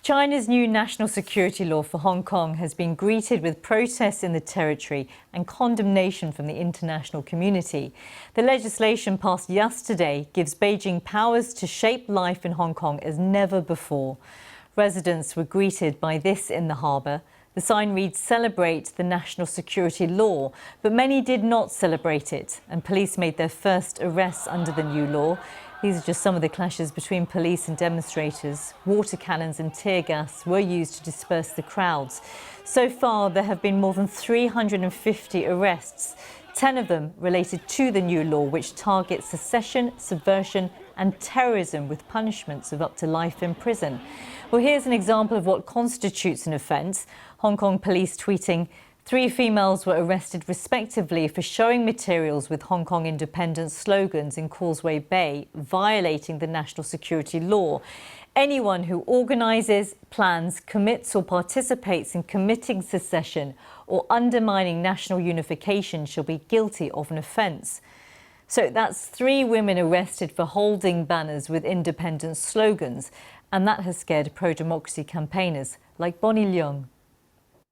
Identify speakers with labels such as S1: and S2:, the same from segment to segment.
S1: China's new national security law for Hong Kong has been greeted with protests in the territory and condemnation from the international community. The legislation passed yesterday gives Beijing powers to shape life in Hong Kong as never before. Residents were greeted by this in the harbour. The sign reads, "Celebrate the national security law," but many did not celebrate it, and police made their first arrests under the new law. These are just some of the clashes between police and demonstrators. Water cannons and tear gas were used to disperse the crowds. So far, there have been more than 350 arrests, 10 of them related to the new law, which targets secession, subversion and terrorism with punishments of up to life in prison. Well, here's an example of what constitutes an offence. Hong Kong police tweeting, 3 females were arrested respectively for showing materials with Hong Kong independence slogans in Causeway Bay, violating the national security law. Anyone who organises, plans, commits or participates in committing secession or undermining national unification shall be guilty of an offence. So that's 3 women arrested for holding banners with independence slogans, and that has scared pro-democracy campaigners like Bonnie Leung.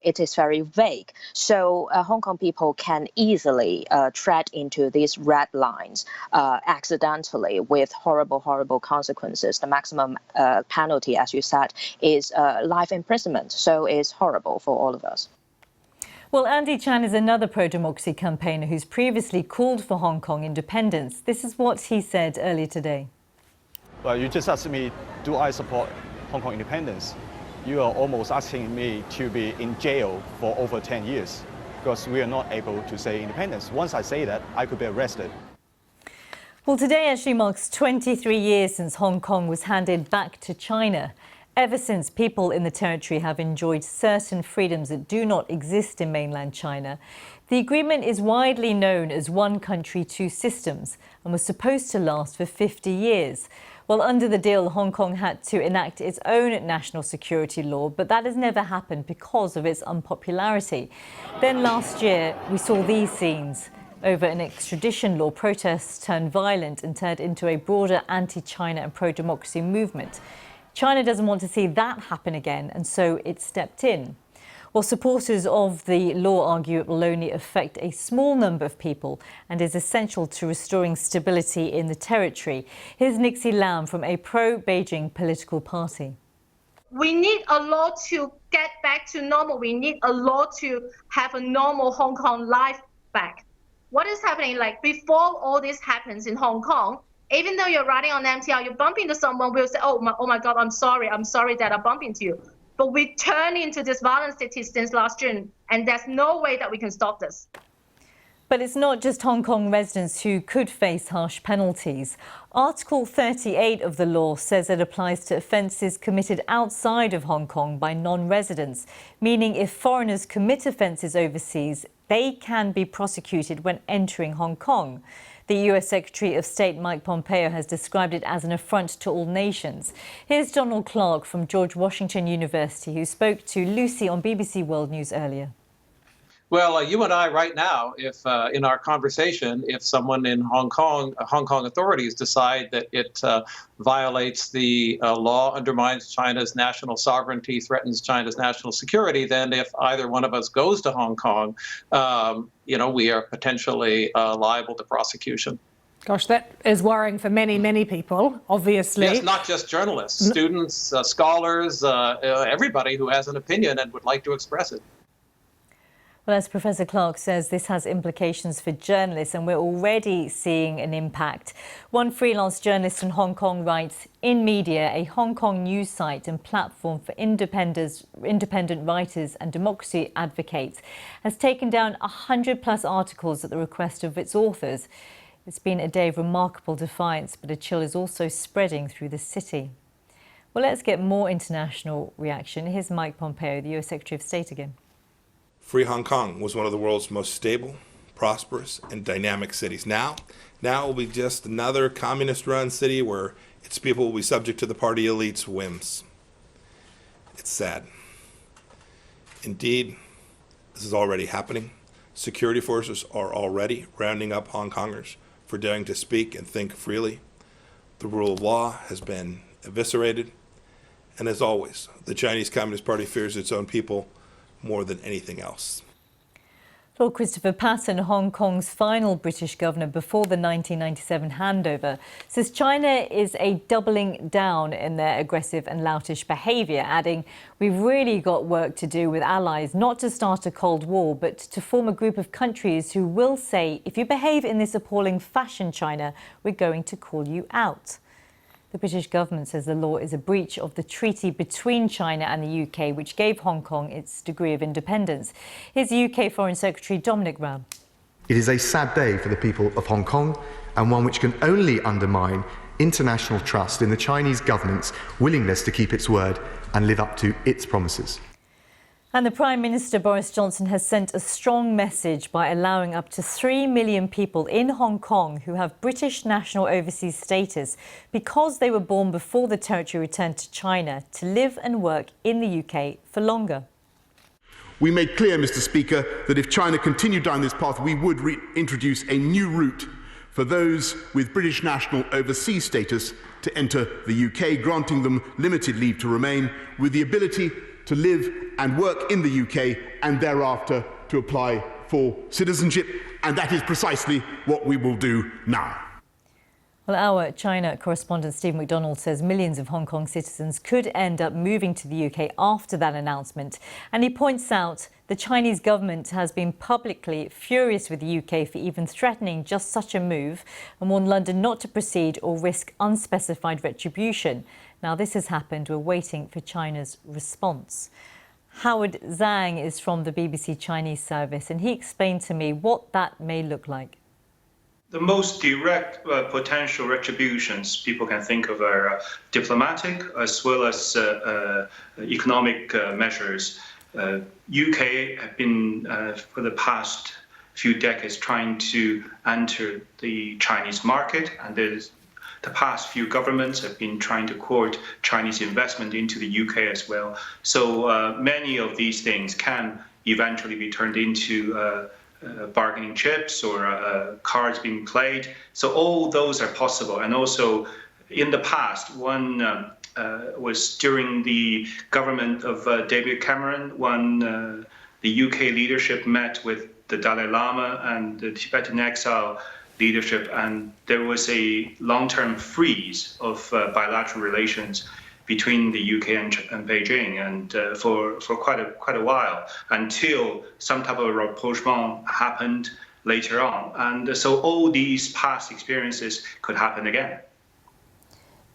S2: It is very vague. So Hong Kong people can easily tread into these red lines accidentally with horrible, horrible consequences. The maximum penalty, as you said, is life imprisonment. So it's horrible for all of us.
S1: Well, Andy Chan is another pro-democracy campaigner who's previously called for Hong Kong independence. This is what he said earlier today.
S3: Well, you just asked me, do I support Hong Kong independence? You are almost asking me to be in jail for over 10 years because we are not able to say independence. Once I say that, I could be arrested.
S1: Well, today actually marks 23 years since Hong Kong was handed back to China. Ever since, people in the territory have enjoyed certain freedoms that do not exist in mainland China. The agreement is widely known as One Country, Two Systems and was supposed to last for 50 years. Well, under the deal, Hong Kong had to enact its own national security law, but that has never happened because of its unpopularity. Then last year, we saw these scenes. Over an extradition law, protests turned violent and turned into a broader anti-China and pro-democracy movement. China doesn't want to see that happen again, and so it stepped in. Well, supporters of the law argue it will only affect a small number of people and is essential to restoring stability in the territory. Here's Nixie Lam from a pro-Beijing political party.
S4: We need a law to get back to normal. We need a law to have a normal Hong Kong life back. What is happening, like before all this happens in Hong Kong, even though you're riding on MTR, you bump into someone, we'll say, oh my God, I'm sorry that I bumped into you. But we turn into this violent city since last June, and there's no way that we can stop this.
S1: But it's not just Hong Kong residents who could face harsh penalties. Article 38 of the law says it applies to offences committed outside of Hong Kong by non-residents, meaning if foreigners commit offences overseas, they can be prosecuted when entering Hong Kong. The US Secretary of State Mike Pompeo has described it as an affront to all nations. Here's Donald Clarke from George Washington University, who spoke to Lucy on BBC World News earlier.
S5: Well, you and I right now, if in our conversation, if someone in Hong Kong authorities decide that it violates the law, undermines China's national sovereignty, threatens China's national security, then if either one of us goes to Hong Kong, we are potentially liable to prosecution.
S6: Gosh, that is worrying for many, many people, obviously.
S5: Yes, not just journalists, students, scholars, everybody who has an opinion and would like to express it.
S1: Well, as Professor Clarke says, this has implications for journalists, and we're already seeing an impact. One freelance journalist in Hong Kong writes, In Media, a Hong Kong news site and platform for independent writers and democracy advocates, has taken down 100+ articles at the request of its authors. It's been a day of remarkable defiance, but a chill is also spreading through the city. Well, let's get more international reaction. Here's Mike Pompeo, the US Secretary of State again.
S7: Free Hong Kong was one of the world's most stable, prosperous, and dynamic cities. Now it will be just another communist-run city where its people will be subject to the party elite's whims. It's sad. Indeed, this is already happening. Security forces are already rounding up Hong Kongers for daring to speak and think freely. The rule of law has been eviscerated, And as always, the Chinese Communist Party fears its own people more than anything else.
S1: Lord Christopher Patten, Hong Kong's final British governor before the 1997 handover, says China is a doubling down in their aggressive and loutish behaviour, adding, "We've really got work to do with allies, not to start a Cold War, but to form a group of countries who will say, if you behave in this appalling fashion, China, we're going to call you out." The British government says the law is a breach of the treaty between China and the UK, which gave Hong Kong its degree of independence. Here's UK Foreign Secretary Dominic Raab.
S8: It is a sad day for the people of Hong Kong, and one which can only undermine international trust in the Chinese government's willingness to keep its word and live up to its promises.
S1: And the Prime Minister Boris Johnson has sent a strong message by allowing up to 3 million people in Hong Kong who have British national overseas status because they were born before the territory returned to China to live and work in the UK for longer.
S9: We made clear, Mr. Speaker, that if China continued down this path, we would introduce a new route for those with British national overseas status to enter the UK, granting them limited leave to remain with the ability to live and work in the UK and thereafter to apply for citizenship. And that is precisely what we will do now.
S1: Well, our China correspondent Steve McDonald says millions of Hong Kong citizens could end up moving to the UK after that announcement. And he points out the Chinese government has been publicly furious with the UK for even threatening just such a move and warned London not to proceed or risk unspecified retribution. Now, this has happened. We're waiting for China's response. Howard Zhang is from the BBC Chinese service, and he explained to me what that may look like.
S10: The most direct potential retributions people can think of are diplomatic as well as economic measures. UK have been, for the past few decades, trying to enter the Chinese market, and the past few governments have been trying to court Chinese investment into the UK as well. So many of these things can eventually be turned into bargaining chips or cards being played. So all those are possible. And also in the past, one was during the government of David Cameron, when the UK leadership met with the Dalai Lama and the Tibetan exile leadership, and there was a long-term freeze of bilateral relations between the UK and Beijing, and for quite a while, until some type of rapprochement happened later on. And so all these past experiences could happen again.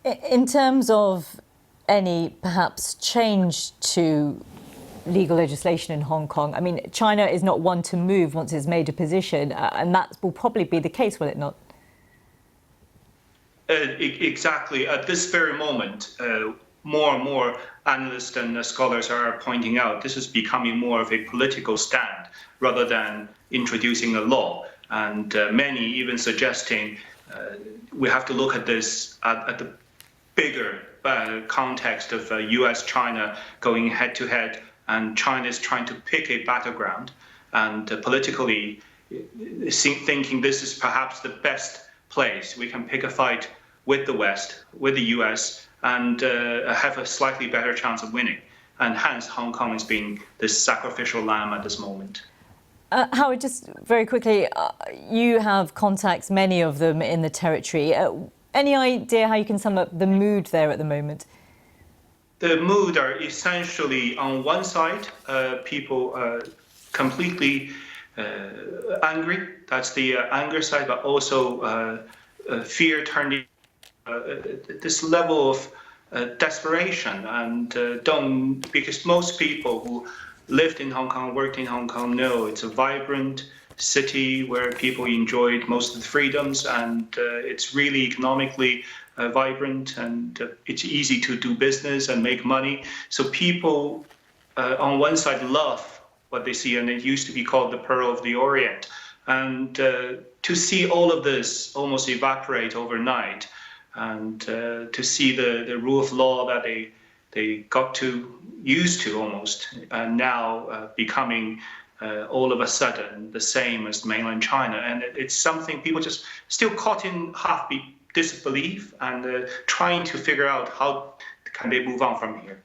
S1: In terms of any perhaps change to legal legislation in Hong Kong, I mean, China is not one to move once it's made a position, and that will probably be the case, will it not?
S10: Exactly. At this very moment, more and more analysts and scholars are pointing out this is becoming more of a political stand rather than introducing a law. And many even suggesting we have to look at this at the bigger context of US-China going head-to-head, and China is trying to pick a battleground, and politically thinking this is perhaps the best place. We can pick a fight with the West, with the US, and have a slightly better chance of winning. And hence, Hong Kong is being this sacrificial lamb at this moment.
S1: Howard, just very quickly, you have contacts, many of them in the territory. Any idea how you can sum up the mood there at the moment?
S10: The mood are essentially, on one side, people are completely angry. That's the anger side, but also fear turning this level of desperation, and because most people who lived in Hong Kong, worked in Hong Kong, know it's a vibrant city where people enjoyed most of the freedoms, and it's really economically vibrant, and it's easy to do business and make money. So people on one side love what they see, and it used to be called the Pearl of the Orient. And to see all of this almost evaporate overnight, and to see the rule of law that they got used to almost, and now becoming all of a sudden the same as mainland China. And it's something people just still caught in half disbelief and trying to figure out how can they move on from here?